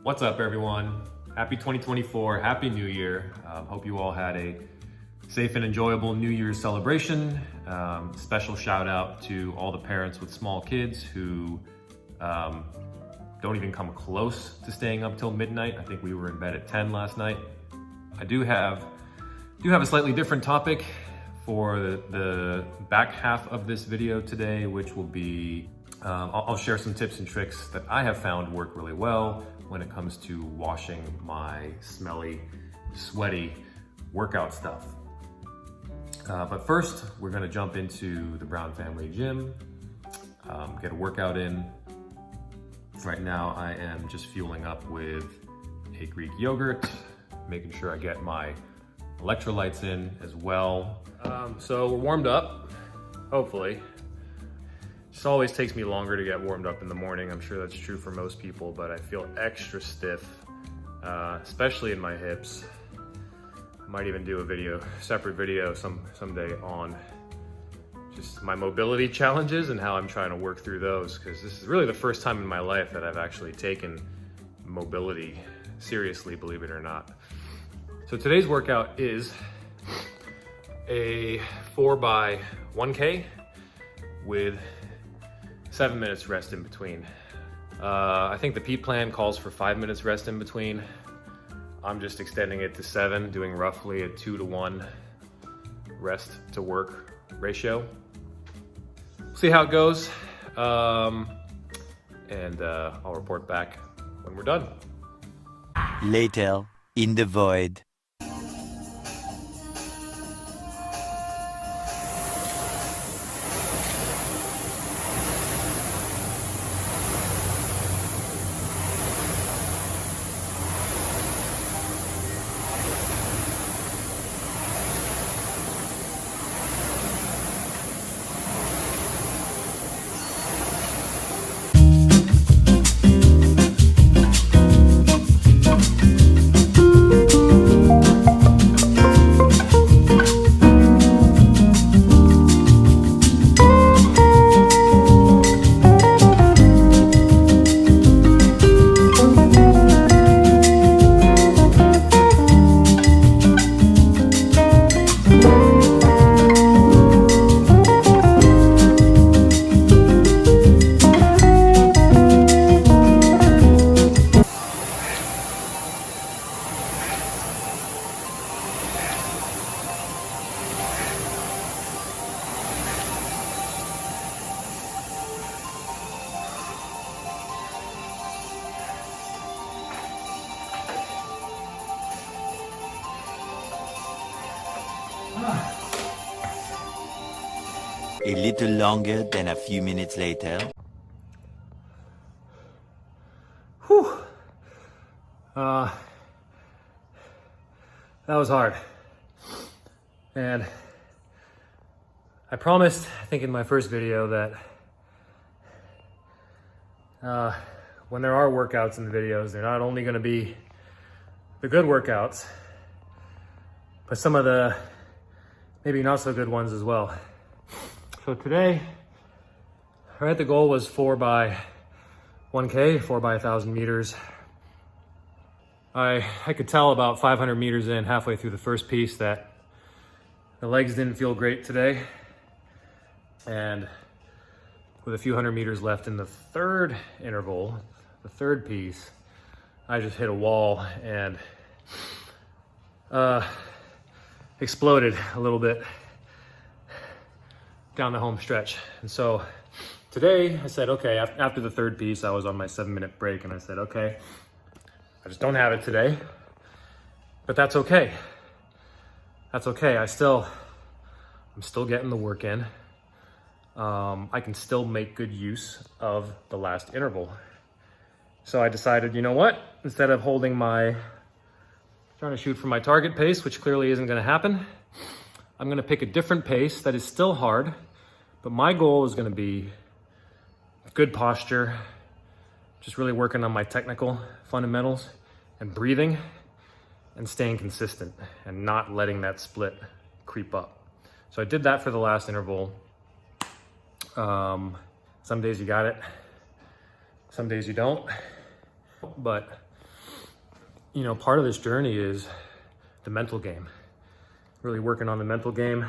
What's up, everyone? Happy 2024, Happy New Year. Hope you all had a safe and enjoyable New Year's celebration. Special shout out to all the parents with small kids who don't even come close to staying up till midnight. I think we were in bed at 10 last night. I do have a slightly different topic for the back half of this video today, which will be, I'll share some tips and tricks that I have found work really well when it comes to washing my smelly, sweaty workout stuff. But first, we're gonna jump into the Brown Family Gym, get a workout in. Right now, I am just fueling up with a Greek yogurt, making sure I get my electrolytes in as well. So we're warmed up, hopefully. This always takes me longer to get warmed up in the morning. I'm sure that's true for most people, but I feel extra stiff, especially in my hips. I might even do a separate video someday on just my mobility challenges and how I'm trying to work through those, because this is really the first time in my life that I've actually taken mobility seriously, believe it or not. So today's workout is a 4x1K with 7 minutes rest in between. I think the Pete plan calls for 5 minutes rest in between. I'm just extending it to 7, doing roughly a 2-to-1 rest to work ratio. See how it goes, and I'll report back when we're done. Later, in the void. A little longer than a few minutes later. Whew. That was hard. And I promised, I think in my first video, that when there are workouts in the videos, they're not only gonna be the good workouts, but some of the maybe not so good ones as well. So today, right, the goal was 4x1K, 4x1,000 meters. I could tell about 500 meters in, halfway through the first piece, that the legs didn't feel great today. And with a few hundred meters left in the third interval, the third piece, I just hit a wall and exploded a little bit down the home stretch. And so today I said, okay, after the third piece, I was on my 7-minute break, and I said, okay, I just don't have it today, but that's okay. That's okay. I'm still getting the work in. I can still make good use of the last interval. So I decided, you know what? Instead of trying to shoot for my target pace, which clearly isn't gonna happen, I'm gonna pick a different pace that is still hard, but my goal is gonna be good posture, just really working on my technical fundamentals and breathing and staying consistent and not letting that split creep up. So I did that for the last interval. Some days you got it, some days you don't, but you know, part of this journey is the mental game. Really working on the mental game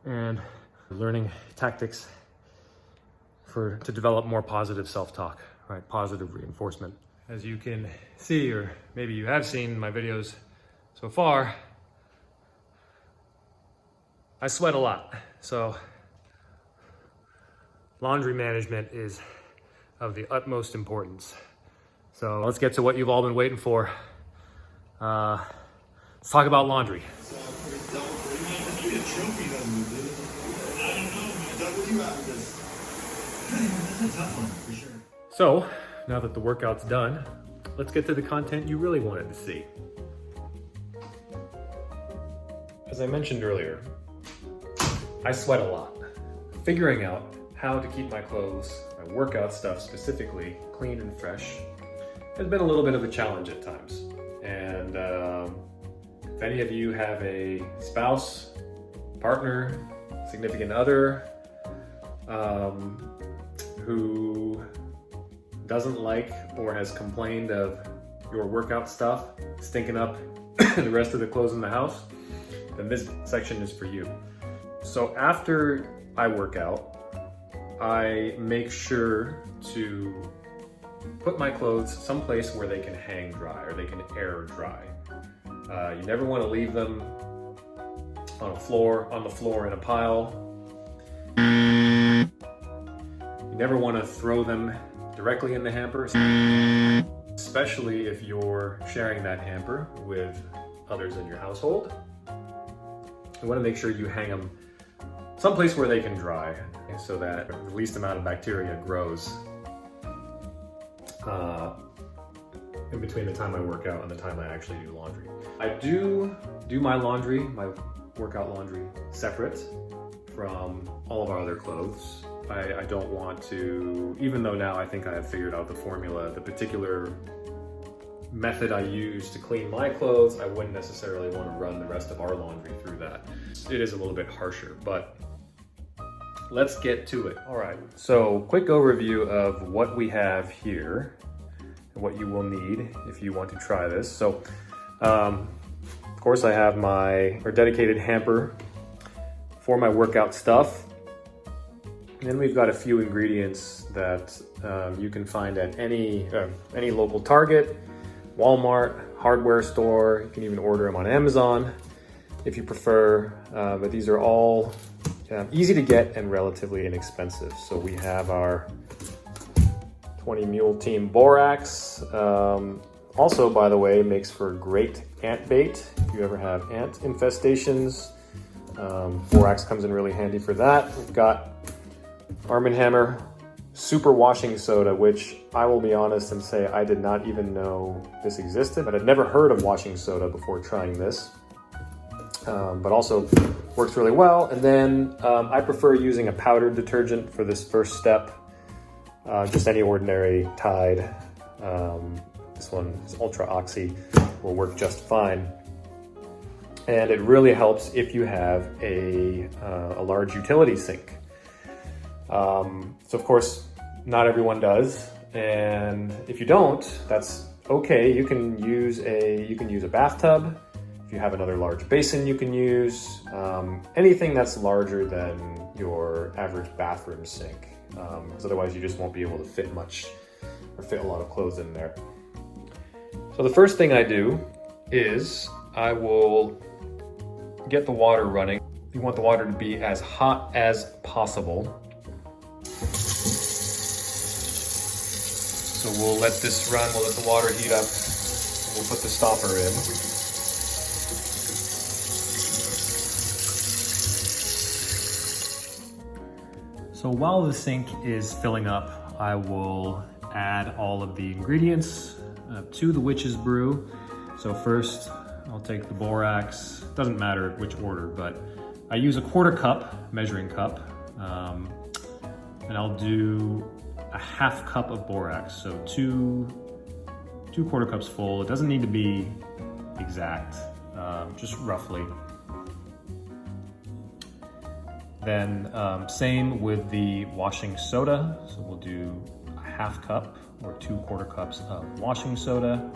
and learning tactics to develop more positive self-talk, right? Positive reinforcement. As you can see, or maybe you have seen in my videos so far, I sweat a lot. So laundry management is of the utmost importance. So let's get to what you've all been waiting for. Let's talk about laundry. So now that the workout's done, let's get to the content you really wanted to see. As I mentioned earlier, I sweat a lot. Figuring out how to keep my clothes, my workout stuff specifically, clean and fresh has been a little bit of a challenge at times. And if any of you have a spouse, partner, significant other who doesn't like or has complained of your workout stuff stinking up the rest of the clothes in the house, then this section is for you. So after I work out, I make sure to put my clothes someplace where they can hang dry or they can air dry. You never want to leave them on the floor in a pile. You never want to throw them directly in the hamper, especially if you're sharing that hamper with others in your household. You want to make sure you hang them someplace where they can dry so that the least amount of bacteria grows in between the time I work out and the time I actually do laundry. I do my laundry, my workout laundry, separate from all of our other clothes. I don't want to, even though now I think I have figured out the formula, the particular method I use to clean my clothes, I wouldn't necessarily want to run the rest of our laundry through that. It is a little bit harsher, but let's get to it. All right, so quick overview of what we have here and what you will need if you want to try this. So, of course, I have my dedicated hamper for my workout stuff. And then we've got a few ingredients that you can find at any local Target, Walmart, hardware store. You can even order them on Amazon if you prefer. But these are all easy to get and relatively inexpensive. So we have our 20 Mule Team Borax. Also, by the way, makes for great ant bait. If you ever have ant infestations, Borax comes in really handy for that. We've got Arm & Hammer Super Washing Soda, which I will be honest and say I did not even know this existed, but I'd never heard of washing soda before trying this. But also works really well. And then I prefer using a powdered detergent for this first step. Just any ordinary Tide. This one is Ultra Oxy, will work just fine. And it really helps if you have a large utility sink. So of course, not everyone does. And if you don't, that's okay. You can use a bathtub. If you have another large basin, you can use anything that's larger than your average bathroom sink. Because otherwise you just won't be able to fit much or fit a lot of clothes in there. So the first thing I do is I will get the water running. You want the water to be as hot as possible. So we'll let this run, we'll let the water heat up, and we'll put the stopper in. So while the sink is filling up, I will add all of the ingredients to the witch's brew. So first, I'll take the borax, doesn't matter which order, but I use a 1/4 cup, measuring cup, and I'll do a 1/2 cup of borax. So two 1/4 cups full. It doesn't need to be exact, just roughly. Then same with the washing soda. So we'll do a 1/2 cup or 2 1/4 cups of washing soda.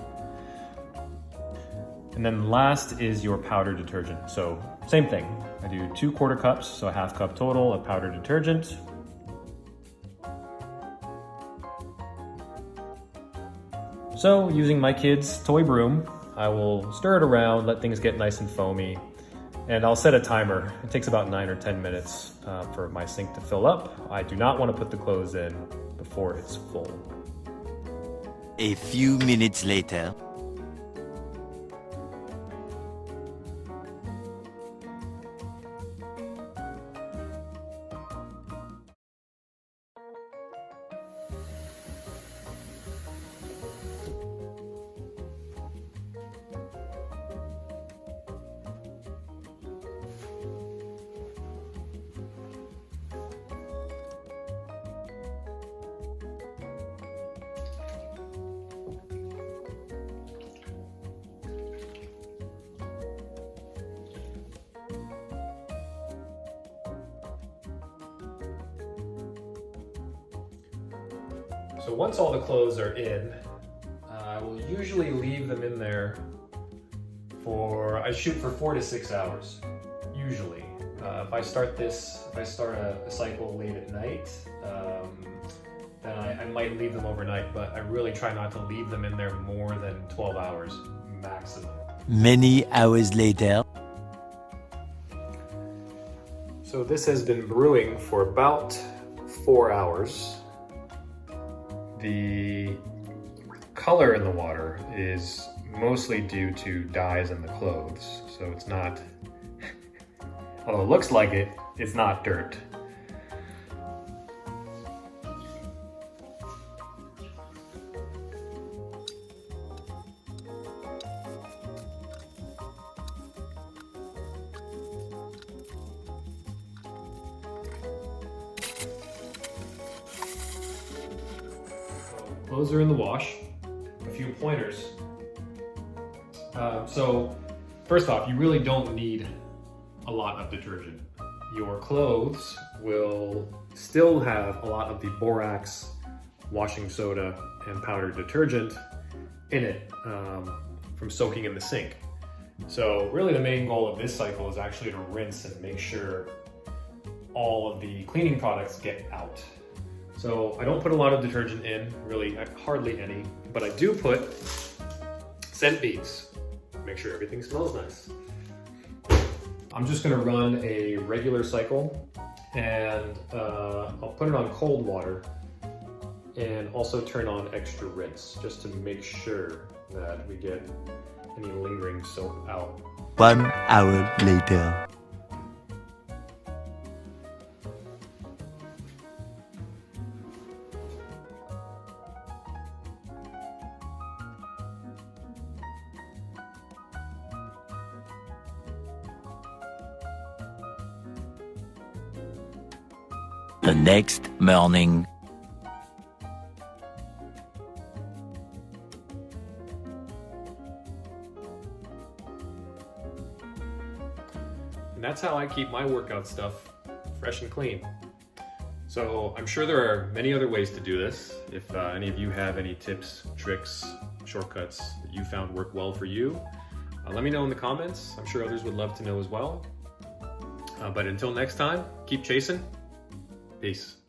And then last is your powder detergent. So same thing, I do 2 1/4 cups, so a 1/2 cup total of powder detergent. So using my kid's toy broom, I will stir it around, let things get nice and foamy, and I'll set a timer. It takes about 9 or 10 minutes for my sink to fill up. I do not want to put the clothes in before it's full. A few minutes later. So once all the clothes are in, I will usually leave them in there I shoot for 4 to 6 hours, usually. If I start a cycle late at night, then I might leave them overnight, but I really try not to leave them in there more than 12 hours maximum. Many hours later. So this has been brewing for about 4 hours. The color in the water is mostly due to dyes in the clothes, so it's not, although it looks like it, it's not dirt. Clothes are in the wash. A few pointers. So first off, you really don't need a lot of detergent. Your clothes will still have a lot of the borax, washing soda, and powdered detergent in it from soaking in the sink. So really the main goal of this cycle is actually to rinse and make sure all of the cleaning products get out. So I don't put a lot of detergent in, really hardly any, but I do put scent beads. Make sure everything smells nice. I'm just gonna run a regular cycle and I'll put it on cold water and also turn on extra rinse just to make sure that we get any lingering soap out. 1 hour later. The next morning. And that's how I keep my workout stuff fresh and clean. So I'm sure there are many other ways to do this. If any of you have any tips, tricks, shortcuts that you found work well for you, let me know in the comments. I'm sure others would love to know as well. But until next time, keep chasing. Peace.